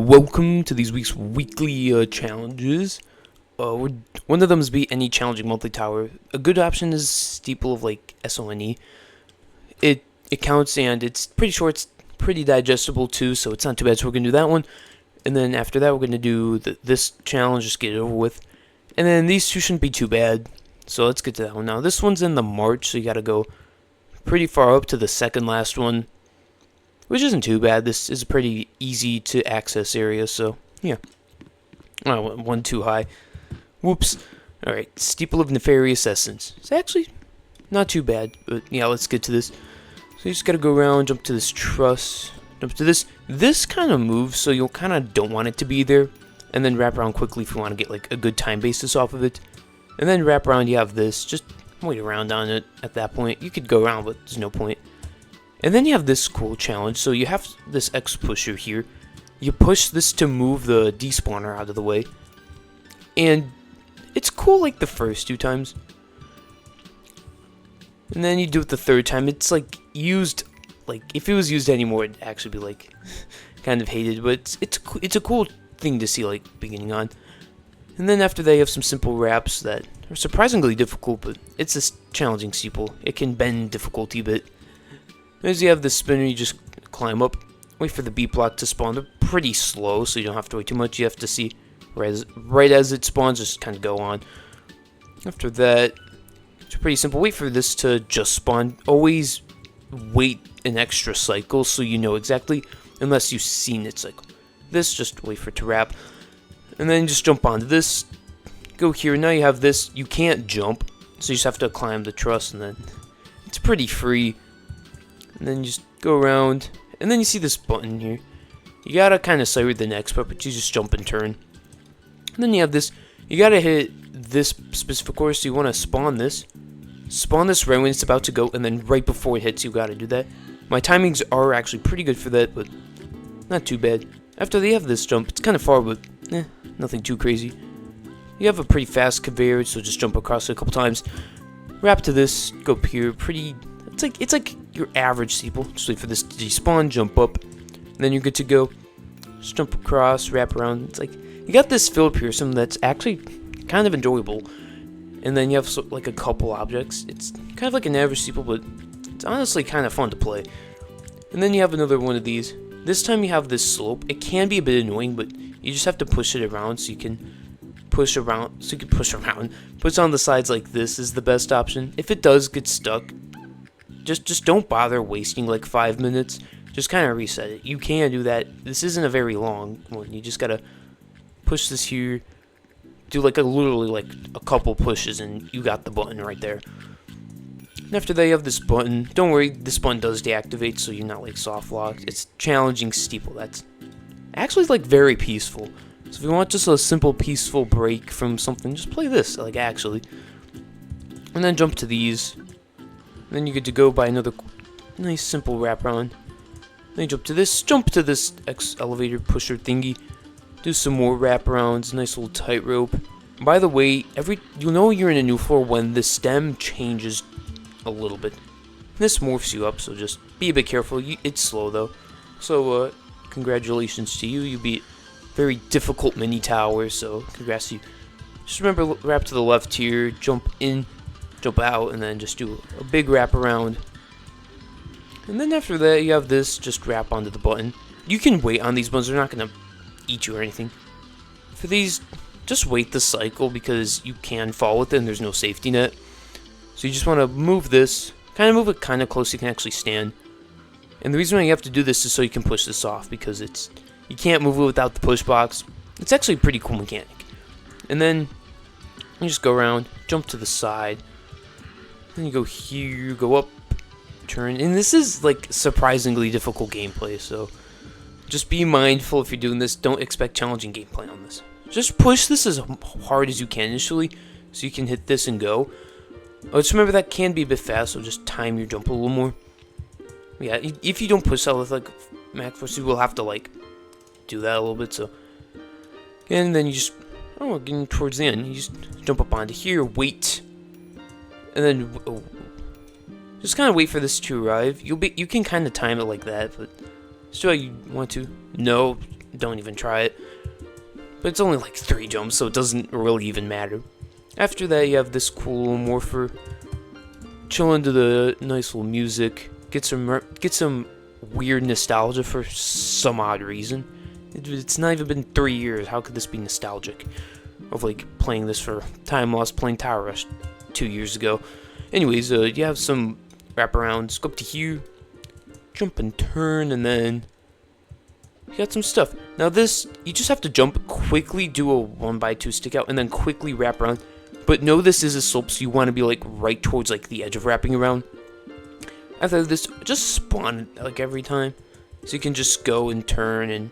Welcome to these week's weekly challenges. One of them is beat any challenging monthly tower. A good option is steeple of like SONE. It counts and it's pretty short. It's pretty digestible too, so it's not too bad. So we're gonna do that one, and then after that we're gonna do this challenge. Just get it over with, and then these two shouldn't be too bad. So let's get to that one now. This one's in the March, so you gotta go pretty far up to the second last one, which isn't too bad. This is a pretty easy to access area, so yeah. I went one too high. Whoops. Alright, Steeple of Nefarious Essence. It's actually not too bad, but yeah, let's get to this. So you just gotta go around, jump to this truss, jump to this. This kind of moves, so you'll kind of don't want it to be there, and then wrap around quickly if you want to get like a good time basis off of it. And then wrap around, you have this. Just wait around on it at that point. You could go around, but there's no point. And then you have this cool challenge. So you have this X pusher here. You push this to move the despawner out of the way. And it's cool like the first two times. And then you do it the third time. It's like used, like if it was used anymore, it'd actually be like kind of hated. But it's a cool thing to see like beginning on. And then after that you have some simple wraps that are surprisingly difficult, but it's a challenging steeple. It can bend difficulty a bit. As you have this spinner, you just climb up, wait for the beat block to spawn. They're pretty slow, so you don't have to wait too much. You have to see right as it spawns, just kind of go on. After that, it's pretty simple. Wait for this to just spawn. Always wait an extra cycle so you know exactly, unless you've seen it cycle. This, just wait for it to wrap. And then just jump onto this. Go here. Now you have this. You can't jump, so you just have to climb the truss, and then it's pretty free. And then you just go around, and then you see this button here. You gotta kind of sight the next part, but you just jump and turn. And then you have this. You gotta hit this specific course, so you want to spawn this. Spawn this right when it's about to go, and then right before it hits, you gotta do that. My timings are actually pretty good for that, but not too bad. After they have this jump, it's kind of far, but nothing too crazy. You have a pretty fast conveyor, so just jump across it a couple times. Wrap to this, go up here, pretty. It's like your average steeple. Just wait for this to despawn, jump up, and then you're good to go. Just jump across, wrap around. It's like you got this field piercing that's actually kind of enjoyable. And then you have like a couple objects. It's kind of like an average steeple, but it's honestly kind of fun to play. And then you have another one of these. This time you have this slope. It can be a bit annoying, but you just have to push it around so you can push around. Push on the sides like this is the best option. If it does get stuck, just don't bother wasting like 5 minutes. Just kind of reset it. You can do that. This isn't a very long one. You just gotta push this here. Do like literally like a couple pushes, and you got the button right there. And after that, you have this button. Don't worry, this button does deactivate, so you're not like soft locked. It's challenging steeple. That's actually like very peaceful. So if you want just a simple peaceful break from something, just play this. Like actually, and then jump to these. And then you get to go by another nice simple wraparound. Then you jump to this X elevator pusher thingy. Do some more wraparounds, nice little tightrope. By the way, you'll know you're in a new floor when the stem changes a little bit. This morphs you up, so just be a bit careful. It's slow though. So congratulations to you. You beat very difficult mini tower, so congrats to you. Just remember, wrap to the left here, jump in, jump out, and then just do a big wrap around. And then after that, you have this, just wrap onto the button. You can wait on these buttons, they're not going to eat you or anything. For these, just wait the cycle because you can fall with it and there's no safety net. So you just want to move this, kind of move it kind of close so you can actually stand. And the reason why you have to do this is so you can push this off, because you can't move it without the push box. It's actually a pretty cool mechanic. And then you just go around, jump to the side. Then you go here, go up, turn, and this is like surprisingly difficult gameplay, so just be mindful if you're doing this. Don't expect challenging gameplay on this. Just push this as hard as you can initially, so you can hit this and go. Oh, just remember that can be a bit fast, so just time your jump a little more. Yeah, if you don't push out with like max force, you will have to like do that a little bit. So, and then you just getting towards the end, you just jump up onto here, wait. And then just kind of wait for this to arrive. You can kind of time it like that, but still you want to. No, don't even try it. But it's only like 3 jumps, so it doesn't really even matter. After that, you have this cool little morpher. Chill into the nice little music. Get some weird nostalgia for some odd reason. It's not even been 3 years. How could this be nostalgic? Of like playing this for time lost playing ToUH 2 years ago. Anyways, you have some wraparounds. Go up to here. Jump and turn, and then you got some stuff. Now this, you just have to jump, quickly do a 1x2 stick out, and then quickly wrap around. But know this is a slope, so you want to be like right towards like the edge of wrapping around. After this, just spawn like every time. So you can just go and turn and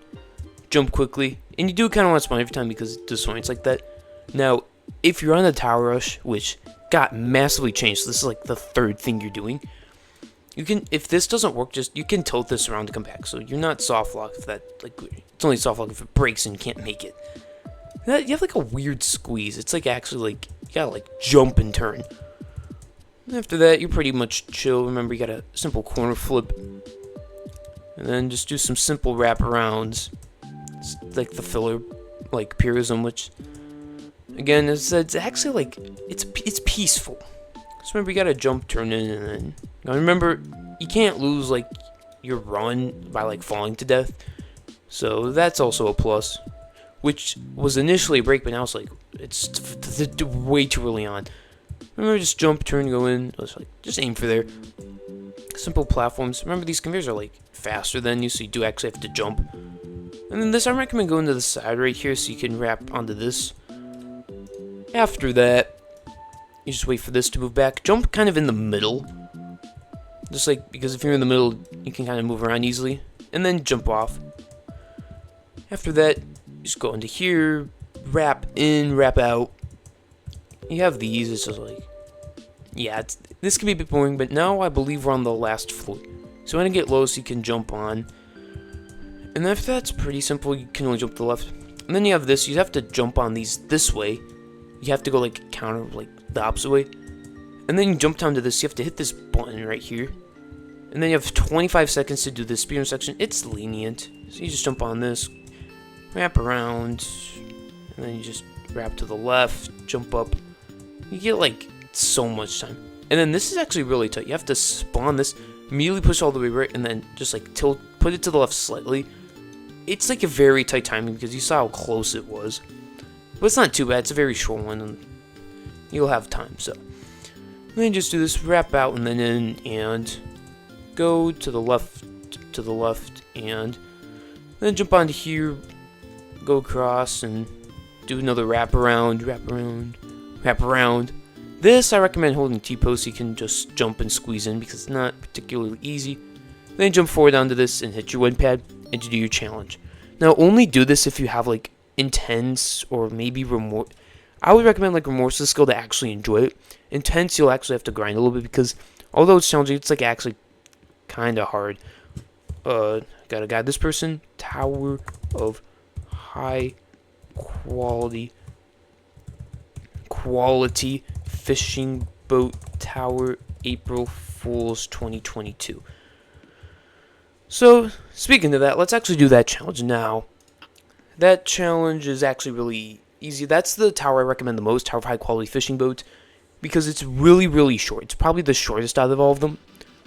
jump quickly. And you do kind of want to spawn every time because it disorients like that. Now, if you're on the ToUH, which got massively changed, so this is like the 3rd thing you're doing. You can, if this doesn't work, you can tilt this around to come back. So you're not soft lock if that, like, it's only soft lock if it breaks and you can't make it. You have like a weird squeeze. It's like actually like, you gotta like jump and turn. After that, you're pretty much chill. Remember, you got a simple corner flip. And then just do some simple wraparounds. It's like the filler, like purism, which, again, it's actually like, it's peaceful. So remember, you gotta jump, turn in, and then, now remember, you can't lose like your run by like falling to death. So that's also a plus, which was initially a break, but now it's like it's way too early on. Remember, just jump, turn, go in. Just aim for there. Simple platforms. Remember, these conveyors are like faster than you, so you do actually have to jump. And then this, I recommend going to the side right here, so you can wrap onto this. After that, you just wait for this to move back. Jump kind of in the middle. Just like, because if you're in the middle, you can kind of move around easily. And then jump off. After that, just go into here, wrap in, wrap out. You have these, it's just like, yeah, this can be a bit boring, but now I believe we're on the last floor. So when I get low, so you can jump on. And after that's pretty simple, you can only jump to the left. And then you have this, you have to jump on these this way. You have to go like counter, like the opposite way. And then you jump down to this, you have to hit this button right here. And then you have 25 seconds to do this speed section. It's lenient. So you just jump on this, wrap around, and then you just wrap to the left, jump up. You get like so much time. And then this is actually really tight. You have to spawn this, immediately push all the way right, and then just like tilt, put it to the left slightly. It's like a very tight timing because you saw how close it was. But it's not too bad. It's a very short one, and you'll have time. So then just do this, wrap out, and then in, and go to the left, and then jump onto here, go across, and do another wrap around. This I recommend holding T-pose so you can just jump and squeeze in because it's not particularly easy. Then jump forward onto this and hit your win pad and to do your challenge. Now only do this if you have like intense or maybe remorse. I would recommend like remorseless skill to actually enjoy it. Intense, you'll actually have to grind a little bit because although it's challenging, it's like actually kind of hard. Gotta guide this person. Tower of high quality fishing boat tower, April Fool's 2022. So speaking of that, let's actually do that challenge now. That challenge is actually really easy. That's the tower I recommend the most, Tower of High Quality Fishing Boat, because it's really short. It's probably the shortest out of all of them,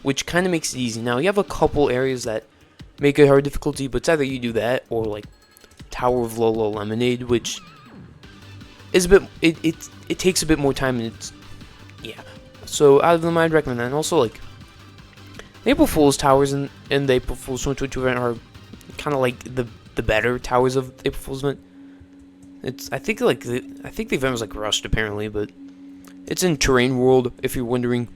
which kind of makes it easy. Now, you have a couple areas that make it hard difficulty, but it's either you do that or like Tower of Lolo Lemonade, which is a bit, it takes a bit more time, and it's, yeah. So out of them, I'd recommend that. And also, like, the April Fool's towers and the April Fool's 2022 event are kind of like the better towers of April Fool's event. I think the event was like rushed apparently, but it's in Terrain World if you're wondering.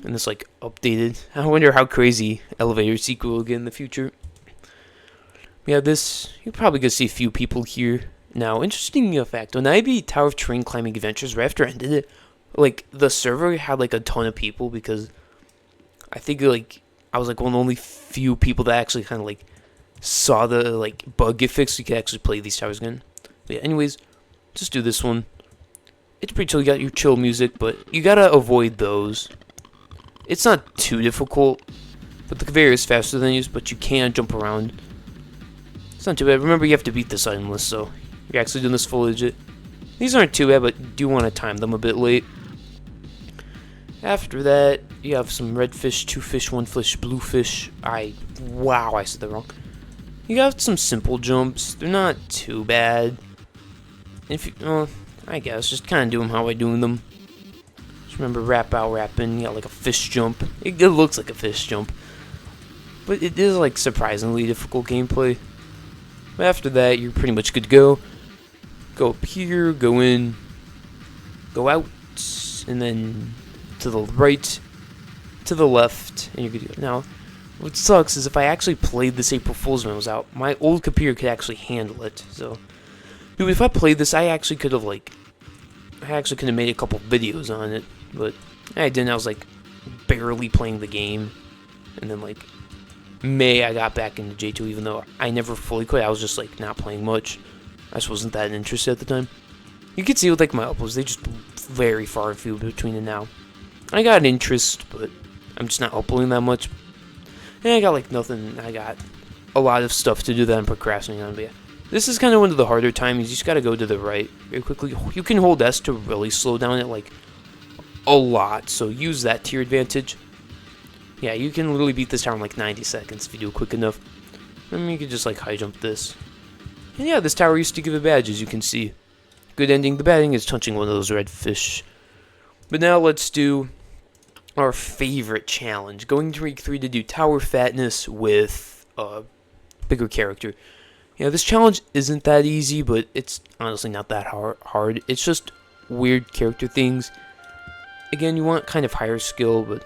And it's like updated. I wonder how crazy Elevator sequel will get in the future. Yeah, this you're probably gonna see a few people here. Now, interesting fact: when I beat Tower of Terrain Climbing Adventures right after I ended it, like the server had like a ton of people because I think like I was like one of the only few people that actually kind of like saw the like bug get fixed so you could actually play these towers again. But yeah, anyways, just do this one. It's pretty chill. You got your chill music, but you gotta avoid those. It's not too difficult, but the conveyor is faster than you, but you can jump around. not too bad. Remember, you have to beat this item list, so you're actually doing this full legit. These aren't too bad, but you do want to time them a bit late. After that, you have some red fish, 2 fish, 1 fish, blue fish. Wow, I said that wrong. You got some simple jumps. They're not too bad. If you, well, I guess just kind of do them how I do them. Just remember, wrap out, wrap in. You got like a fish jump. It looks like a fish jump, but it is like surprisingly difficult gameplay. But after that, you're pretty much good to go. Go up here, go in, go out, and then to the right, to the left, and you're good to go. Now, what sucks is if I actually played this April Fool's when it was out, my old computer could actually handle it. So, dude, if I played this, I actually could have made a couple videos on it, but I didn't. I was like barely playing the game, and then like May I got back into JToH, even though I never fully quit. I was just like not playing much. I just wasn't that interested at the time. You can see with like my uploads, they just very far and few between and now. I got interest, but I'm just not uploading that much. And I got like nothing. I got a lot of stuff to do that I'm procrastinating on. But yeah, this is kind of one of the harder times. You just gotta go to the right very quickly. You can hold S to really slow down it like a lot, so use that to your advantage. Yeah, you can literally beat this tower in like 90 seconds if you do it quick enough. I mean, you could just like high jump this. And yeah, this tower used to give a badge, as you can see. Good ending. The bad ending is touching one of those red fish. But now let's do our favorite challenge. Going to week 3 to do tower fatness with a bigger character. Yeah, this challenge isn't that easy, but it's honestly not that hard. It's just weird character things. Again, you want kind of higher skill, but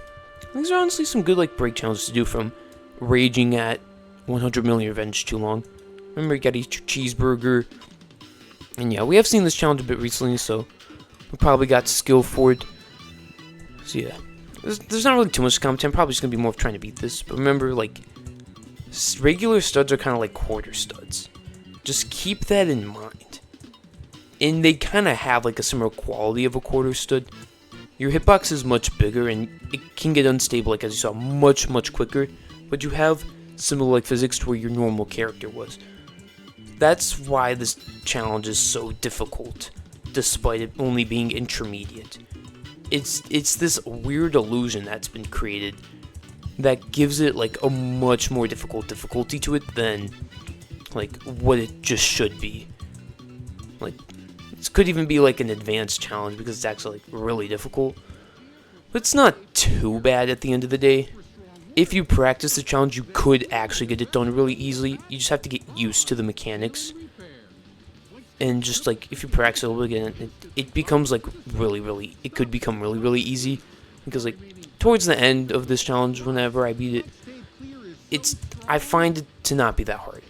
these are honestly some good like break challenges to do, from raging at 100 million revenge too long. Remember, you gotta eat your cheeseburger. And yeah, we have seen this challenge a bit recently, so we probably got skill for it. So yeah, there's not really too much content. Probably just gonna be more of trying to beat this. But remember, like, regular studs are kind of like quarter studs. Just keep that in mind. And they kind of have like a similar quality of a quarter stud. Your hitbox is much bigger, and it can get unstable, like as you saw, much quicker. But you have similar like physics to where your normal character was. That's why this challenge is so difficult, despite it only being intermediate. It's this weird illusion that's been created that gives it like a much more difficulty to it than like what it just should be. Like, this could even be like an advanced challenge because it's actually like really difficult. But it's not too bad at the end of the day. If you practice the challenge, you could actually get it done really easily. You just have to get used to the mechanics. And just like, if you practice it a little bit again, it becomes like it could become really easy. Because like, towards the end of this challenge, whenever I beat it, I find it to not be that hard.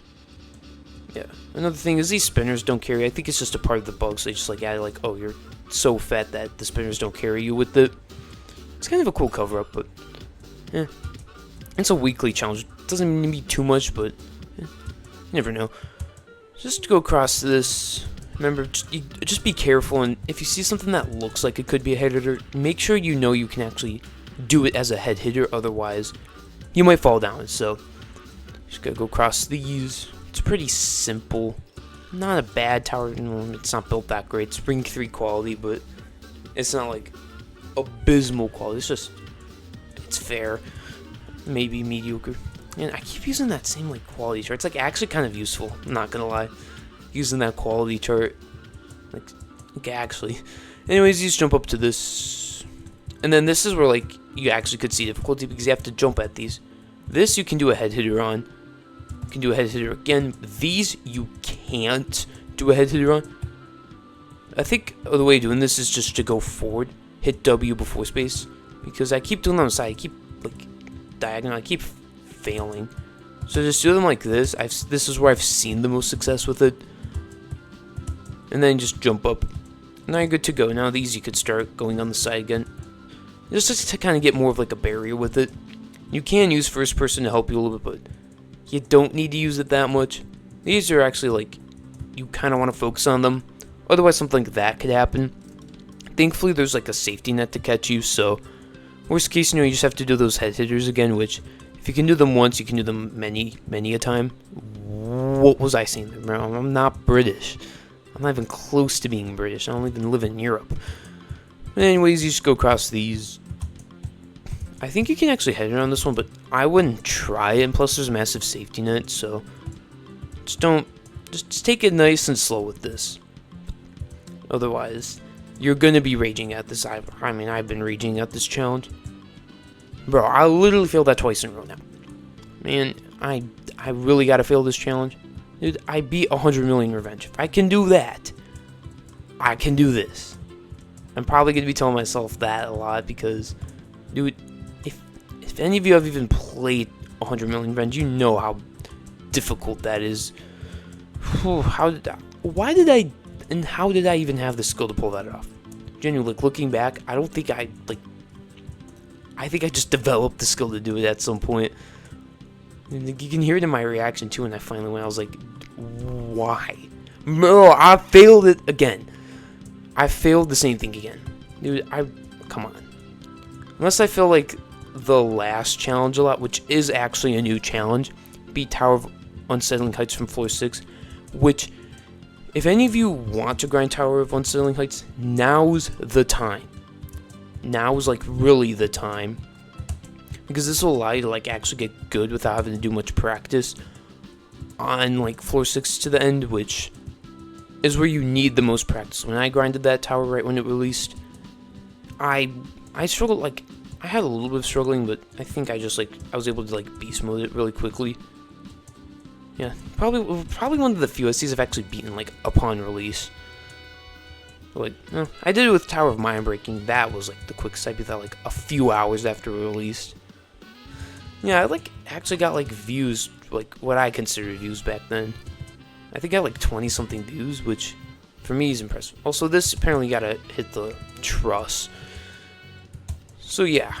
Yeah. Another thing is these spinners don't carry. I think it's just a part of the bug, so they just like added like, oh, you're so fat that the spinners don't carry you with it. It's kind of a cool cover-up, but yeah. It's a weekly challenge. It doesn't need too much, but you never know. Just go across this. Remember, just be careful, and if you see something that looks like it could be a head hitter, make sure you know you can actually do it as a head hitter, otherwise you might fall down. So, just gotta go across these. It's pretty simple. Not a bad tower. It's not built that great. It's Ring 3 quality, but it's not like abysmal quality. It's fair. Maybe mediocre. And I keep using that same like quality chart. It's like actually kind of useful, I'm not gonna lie, using that quality chart. Like actually. Anyways, you just jump up to this, and then this is where like you actually could see difficulty because you have to jump at these. This you can do a head hitter on. You can do a head hitter again. These you can't do a head hitter on. I think the way of doing this is just to go forward, hit W before space, because I keep doing it on the side. I keep like diagonal. I keep failing. So just do them like this. This is where I've seen the most success with it. And then just jump up. Now you're good to go. Now these you could start going on the side again. Just to kind of get more of like a barrier with it. You can use first person to help you a little bit, but you don't need to use it that much. These are actually like, you kind of want to focus on them. Otherwise something like that could happen. Thankfully there's like a safety net to catch you, so worst case scenario, you just have to do those head hitters again, which if you can do them once, you can do them many a time. what was I saying, bro? I'm not British. I'm not even close to being British. I don't even live in Europe. But anyways, you just go across these. I think you can actually head it on this one, but I wouldn't try it. And plus, there's a massive safety net, so just take it nice and slow with this. Otherwise, you're gonna be raging at this. I mean, I've been raging at this challenge, bro. I literally failed that twice in a row now. Man, I really gotta fail this challenge, dude. I beat 100 million revenge. If I can do that, I can do this. I'm probably gonna be telling myself that a lot because, dude, if any of you have even played 100 million revenge, you know how difficult that is. Whew, how did I even have the skill to pull that off? Genuinely, like, looking back, I don't think I think I just developed the skill to do it at some point. And you can hear it in my reaction too when I finally went. I was like, why? No, I failed it again. I failed the same thing again. Dude, come on. Unless I feel like the last challenge a lot, which is actually a new challenge, beat Tower of Unsettling Heights from floor 6, which, if any of you want to grind Tower of Unsettling Heights, now's the time. Now is, like, really the time. Because this will allow you to, like, actually get good without having to do much practice on, like, floor 6 to the end, which is where you need the most practice. When I grinded that tower right when it released, I struggled, like, I had a little bit of struggling, but I think I was able to, like, beast mode it really quickly. Yeah, probably one of the few SCs I've actually beaten, like, upon release. Like, I did it with Tower of Mind Breaking. That was, like, the quickest. I beat that, like, a few hours after it released. Yeah, I, like, actually got, like, views, like, what I considered views back then. I think I got, like, 20-something views, which, for me, is impressive. Also, this apparently gotta hit the truss. So, yeah.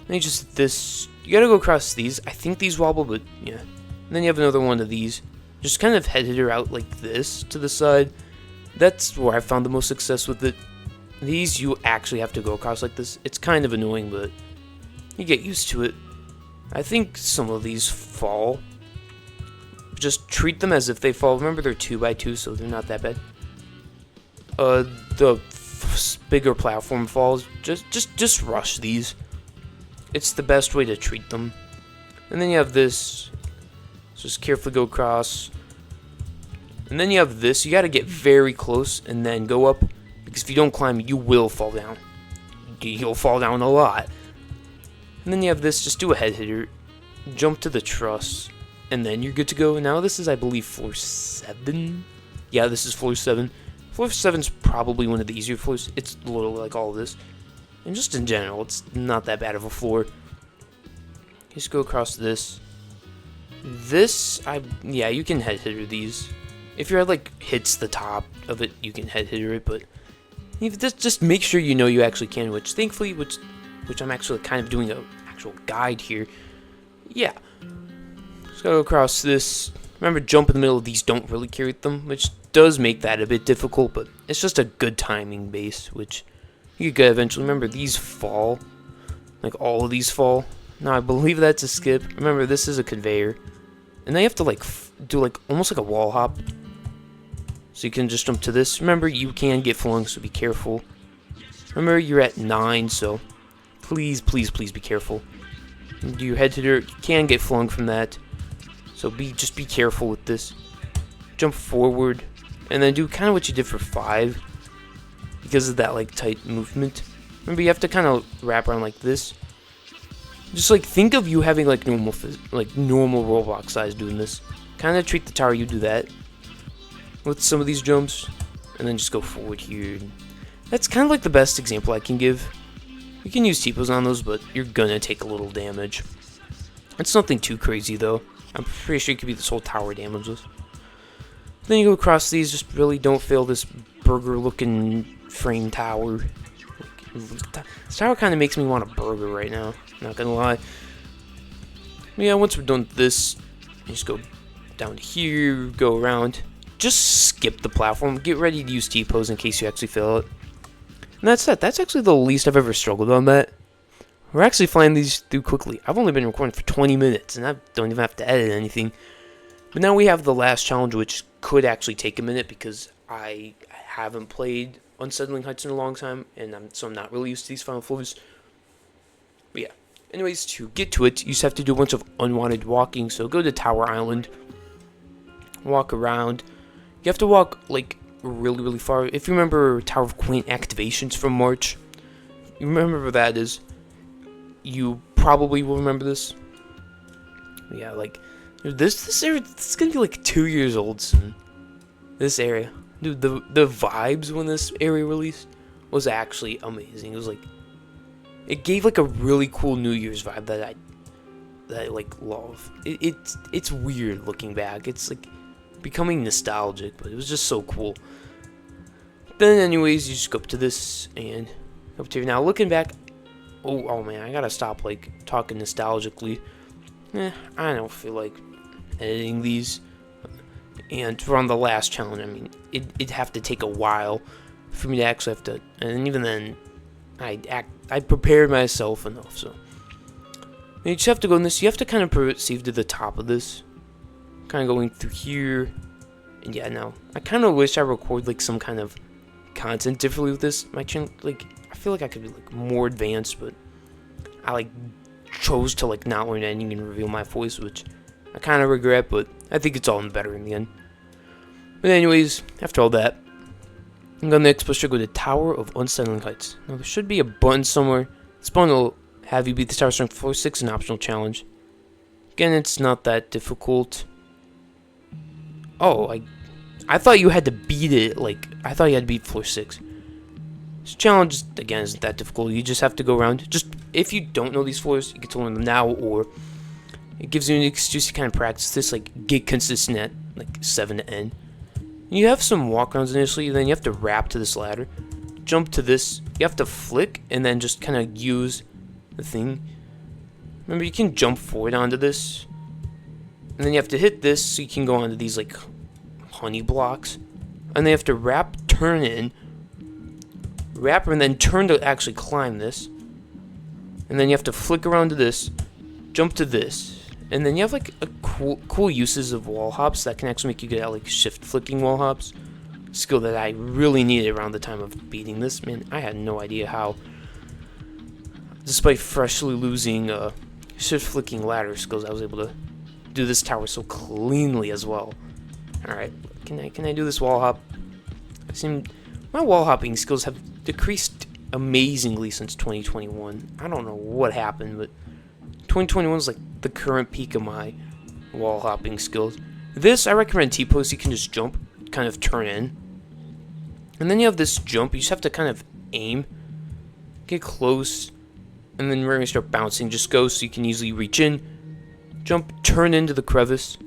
Then you gotta go across these. I think these wobble, but, yeah. And then you have another one of these. Just kind of head hitter out like this to the side. That's where I found the most success with it. These you actually have to go across like this. It's kind of annoying, but you get used to it. I think some of these fall. Just treat them as if they fall. Remember, they're 2x2, so they're not that bad. The bigger platform falls. Just rush these. It's the best way to treat them. And then you have this. Just carefully go across. And then you have this. You got to get very close and then go up. Because if you don't climb, you will fall down. You'll fall down a lot. And then you have this. Just do a head hitter. Jump to the truss. And then you're good to go. Now this is, I believe, floor 7. Yeah, this is floor 7. Floor 7 is probably one of the easier floors. It's a little like all of this. And just in general, it's not that bad of a floor. Just go across this. Yeah, you can head hitter these. If your head, like, hits the top of it, you can head hitter it, but just make sure you know you actually can, which thankfully, which I'm actually kind of doing an actual guide here. Yeah. Just go across this. Remember, jump in the middle of these don't really carry them, which does make that a bit difficult, but it's just a good timing base, which you could get eventually. Remember, these fall. Like, all of these fall. Now, I believe that's a skip. Remember, this is a conveyor. And then you have to, like, do, like, almost like a wall hop. So you can just jump to this. Remember, you can get flung, so be careful. Remember, you're at 9, so please, please, please be careful. Do your head hitter. You can get flung from that. So just be careful with this. Jump forward. And then do kind of what you did for 5. Because of that, like, tight movement. Remember, you have to kind of wrap around like this. Just, like, think of you having, like, normal Roblox size doing this. Kind of treat the tower, you do that. With some of these jumps. And then just go forward here. That's kind of, like, the best example I can give. You can use T-pose on those, but you're gonna take a little damage. It's nothing too crazy, though. I'm pretty sure it could be this whole tower damages. Then you go across these. Just really don't fail this burger-looking frame tower. This tower kind of makes me want a burger right now. Not gonna lie. Yeah, once we're done with this, you just go down here, go around. Just skip the platform. Get ready to use T-pose in case you actually fail it. And that's it. That's actually the least I've ever struggled on that. We're actually flying these through quickly. I've only been recording for 20 minutes, and I don't even have to edit anything. But now we have the last challenge, which could actually take a minute because I haven't played Unsettling Heights in a long time, and so I'm not really used to these final floors. But yeah. Anyways, to get to it, you just have to do a bunch of unwanted walking. So go to Tower Island, walk around. You have to walk like really, really far. If you remember Tower of Quaint activations from March, you remember where that is. You probably will remember this. Yeah, like this area, this is gonna be like 2 years old soon. This area, dude, the vibes when this area released was actually amazing. It was like, it gave like a really cool New Year's vibe that I like love. It's weird looking back. It's like becoming nostalgic, but it was just so cool. Then anyways, you just go up to this and up to here. Now looking back, oh man, I gotta stop like talking nostalgically. I don't feel like editing these. And we're on the last challenge. I mean, it'd have to take a while for me to actually have to, and even then, I prepared myself enough. So you just have to go in this. You have to kind of proceed to the top of this, kind of going through here. And yeah, now I kind of wish I record like some kind of content differently with this. My channel, like, I feel like I could be like more advanced, but I like chose to like not learn editing and reveal my voice, which I kind of regret, but I think it's all better in the end. But anyways, after all that, I'm going to next push to go to Tower of Unsettling Heights. Now there should be a button somewhere. This button will have you beat the tower strength floor 6, an optional challenge. Again, it's not that difficult. Oh, I thought you had to beat it, like, I thought you had to beat floor 6. This challenge, again, isn't that difficult. You just have to go around. Just, if you don't know these floors, you get to learn them now, or it gives you an excuse to kind of practice this, like, get consistent at, like, 7 to N. You have some walk-arounds initially, then you have to wrap to this ladder. Jump to this. You have to flick, and then just kind of use the thing. Remember, you can jump forward onto this. And then you have to hit this, so you can go onto these, like, honey blocks. And then you have to wrap, turn in. Wrap, and then turn to actually climb this. And then you have to flick around to this. Jump to this. And then you have like a cool uses of wall hops that can actually make you get out like shift flicking wall hops. Skill that I really needed around the time of beating this. Man, I had no idea how. Despite freshly losing shift flicking ladder skills, I was able to do this tower so cleanly as well. Alright, can I do this wall hop? My wall hopping skills have decreased amazingly since 2021. I don't know what happened, but 2021 is like the current peak of my wall hopping skills. This, I recommend T-pose. You can just jump, kind of turn in. And then you have this jump. You just have to kind of aim, get close, and then we're going to start bouncing. Just go so you can easily reach in, jump, turn into the crevice,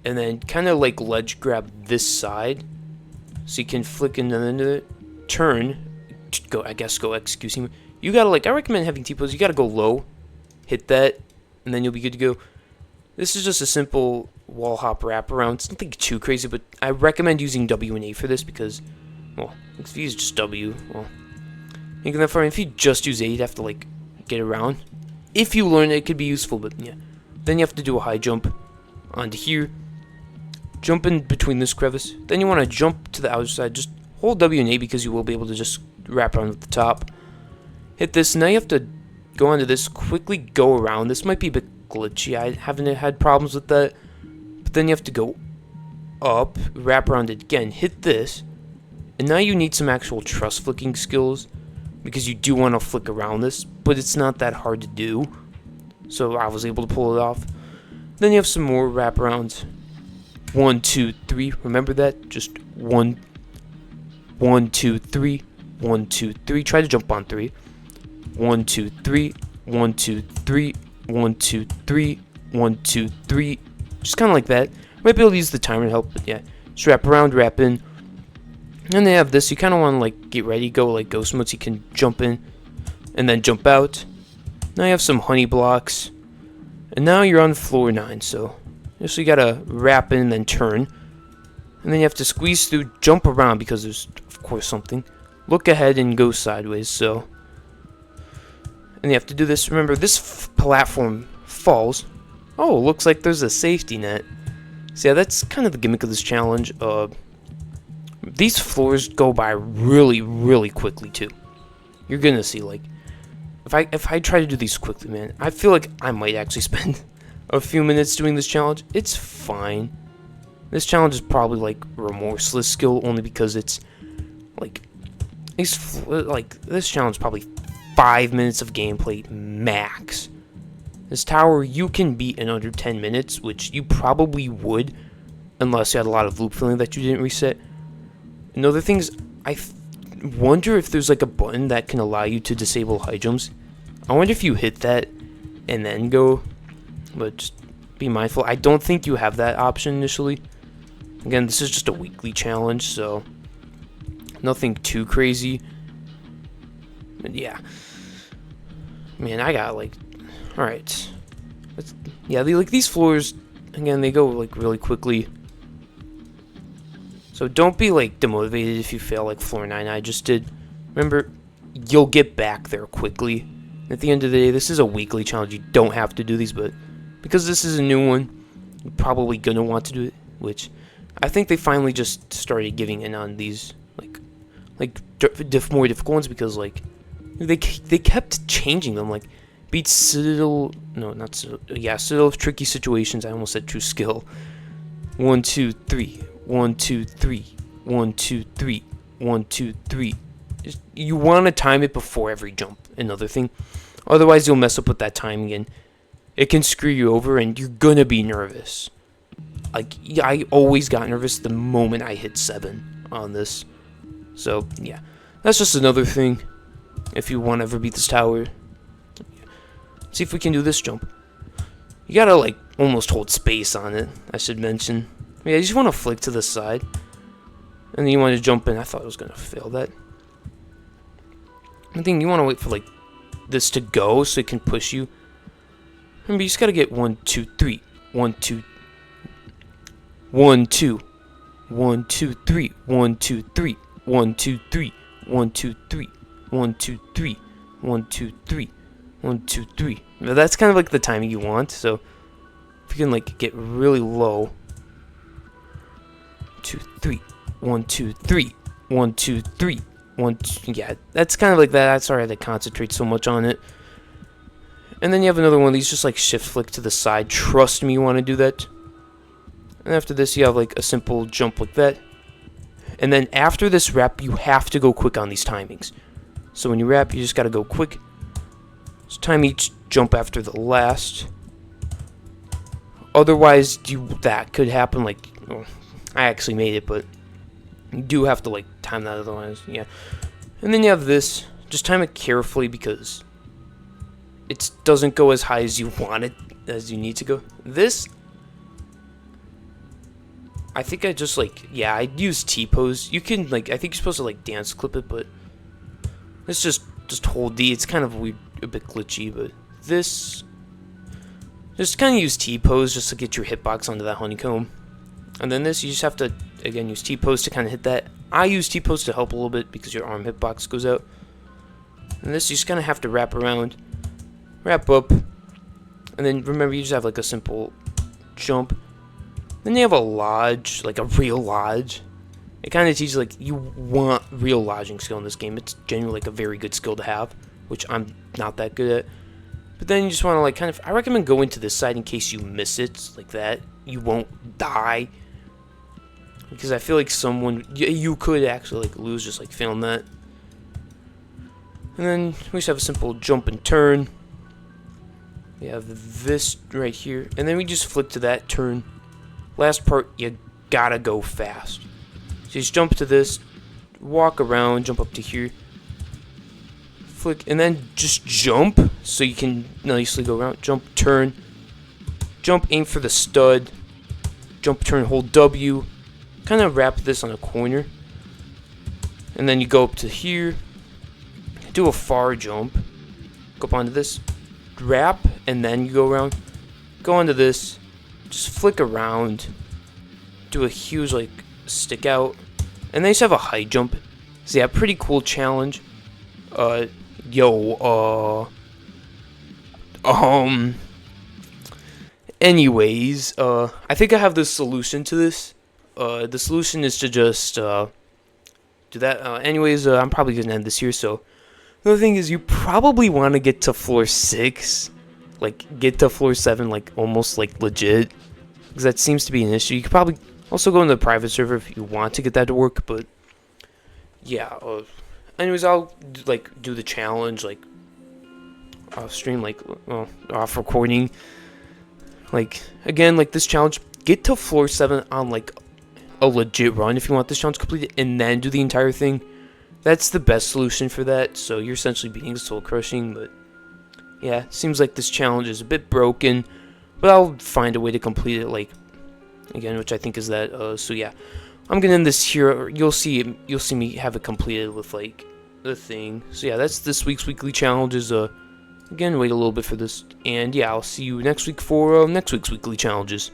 and then kind of like ledge grab this side so you can flick into it, turn, go, excuse me. You gotta like, I recommend having T-pose. You gotta go low, hit that, and then you'll be good to go. This is just a simple wall hop wraparound. It's nothing too crazy, but I recommend using W and A for this because, well, if you use just W, well, you can that far. If you just use A, you'd have to like get around. If you learn it, it could be useful, but yeah. Then you have to do a high jump onto here. Jump in between this crevice. Then you want to jump to the outer side. Just hold W and A because you will be able to just wrap around at the top. Hit this. Now you have to go onto this. Quickly go around. This might be a bit glitchy. I haven't had problems with that. But then you have to go up. Wrap around it again. Hit this. And now you need some actual truss flicking skills. Because you do want to flick around this. But it's not that hard to do. So I was able to pull it off. Then you have some more wraparounds. 1, 2, 3. Remember that? Just 1, 2, 3. 1, 2, 3. Try to jump on 3. 1, 2, 3. 1, 2, 3. 1, 2, 3. 1, 2, 3. Just kind of like that. Might be able to use the timer to help, but yeah. Just wrap around, wrap in. And they have this. You kind of want to like get ready, go like ghost mode, so you can jump in and then jump out. Now you have some honey blocks, and now you're on floor 9. So you gotta wrap in and then turn, and then you have to squeeze through, jump around because there's of course something. Look ahead and go sideways. So, and you have to do this. Remember, this platform falls. Oh, looks like there's a safety net. So yeah, that's kind of the gimmick of this challenge. These floors go by really, really quickly too. You're gonna see, like, if I try to do these quickly, man, I feel like I might actually spend a few minutes doing this challenge. It's fine. This challenge is probably like remorseless skill only because it's like this challenge is probably 5 minutes of gameplay max. This tower you can beat in under 10 minutes, which you probably would unless you had a lot of loop filling that you didn't reset. And other things, I wonder if there's like a button that can allow you to disable high jumps. I wonder if you hit that and then go, but just be mindful. I don't think you have that option initially. Again, this is just a weekly challenge, so nothing too crazy. But yeah, man, I got like, all right, yeah, like these floors, again, they go like really quickly. So don't be like demotivated if you fail like floor 9 I just did. Remember, you'll get back there quickly. At the end of the day, this is a weekly challenge. You don't have to do these, but because this is a new one, you're probably gonna want to do it. Which I think they finally just started giving in on these more difficult ones because like they kept changing them. Like beat Citadel, no, not Citadel. Yeah, Citadel of tricky situations. I almost said true skill. 1, 2, 3. 1, 2, 3. 1, 2, 3. 1, 2, 3. You want to time it before every jump. Another thing, otherwise you'll mess up with that timing and it can screw you over, and you're gonna be nervous. Like I always got nervous the moment I hit 7 on this. So yeah, that's just another thing. If you want to ever beat this tower, see if we can do this jump. You gotta like almost hold space on it. I should mention. Yeah, you just want to flick to the side, and then you want to jump in. I thought I was gonna fail that. I think you want to wait for like this to go so it can push you. Remember, you just gotta get 1, 2, 3. 1, 2. 1, 2. 1, 2, 3. 1, 2, 3. 1, 2, 3. 1, 2, 3. 1, 2, 3. 1, 2, 3. 1, 2, 3. Now that's kind of like the timing you want. So if you can like get really low. 2, 3. 1, 2, 3. 1, 2, 3. 1, 2, yeah, that's kind of like that. That's alright to concentrate so much on it. And then you have another one of these, just like shift flick to the side. Trust me, you want to do that. And after this, you have like a simple jump like that. And then after this wrap, you have to go quick on these timings. So when you wrap, you just got to go quick. Just time each jump after the last. Otherwise, that could happen. Like, oh, I actually made it, but you do have to like time that otherwise. Yeah. And then you have this. Just time it carefully because it doesn't go as high as you want it, as you need to go. This, I think I just like, yeah, I use T-pose. You can like, I think you're supposed to like dance clip it, but let's just hold D. It's kind of weird, a bit glitchy, but this, just kind of use T-pose just to get your hitbox onto that honeycomb. And then this, you just have to, again, use T-pose to kind of hit that. I use T-pose to help a little bit because your arm hitbox goes out. And this, you just kind of have to wrap around, wrap up, and then remember, you just have like a simple jump. Then you have a lodge, like a real lodge. It kind of teaches like you want real lodging skill in this game. It's genuinely like a very good skill to have, which I'm not that good at. But then you just want to like kind of, I recommend going to this side in case you miss it like that. You won't die. Because I feel like you could actually like lose just like failing that. And then we just have a simple jump and turn. We have this right here. And then we just flip to that turn. Last part, you gotta go fast. So you just jump to this, walk around, jump up to here. Flick, and then just jump so you can nicely go around. Jump, turn. Jump, aim for the stud. Jump, turn, hold W. Kind of wrap this on a corner. And then you go up to here. Do a far jump. Go up onto this. Wrap, and then you go around. Go onto this. Just flick around. Do a huge, like, stick out. And then you just have a high jump. So yeah, pretty cool challenge. anyways, I think I have the solution to this. The solution is to just do that. Anyways, I'm probably gonna end this here. So the thing is, you probably want to get to floor 6, like get to floor 7, like almost like legit, because that seems to be an issue. You could probably also go into the private server if you want to get that to work, but yeah. Anyways, I'll do the challenge, like off stream, like off recording. Like again, like this challenge, get to floor 7 on like a legit run if you want this challenge completed, and then do the entire thing. That's the best solution for that. So you're essentially beating soul crushing, but yeah, seems like this challenge is a bit broken, but I'll find a way to complete it, like again, which I think is that. So yeah, I'm gonna end this here. You'll see me have it completed with like the thing. So yeah, that's this week's weekly challenges. Again, wait a little bit for this, and yeah, I'll see you next week for next week's weekly challenges.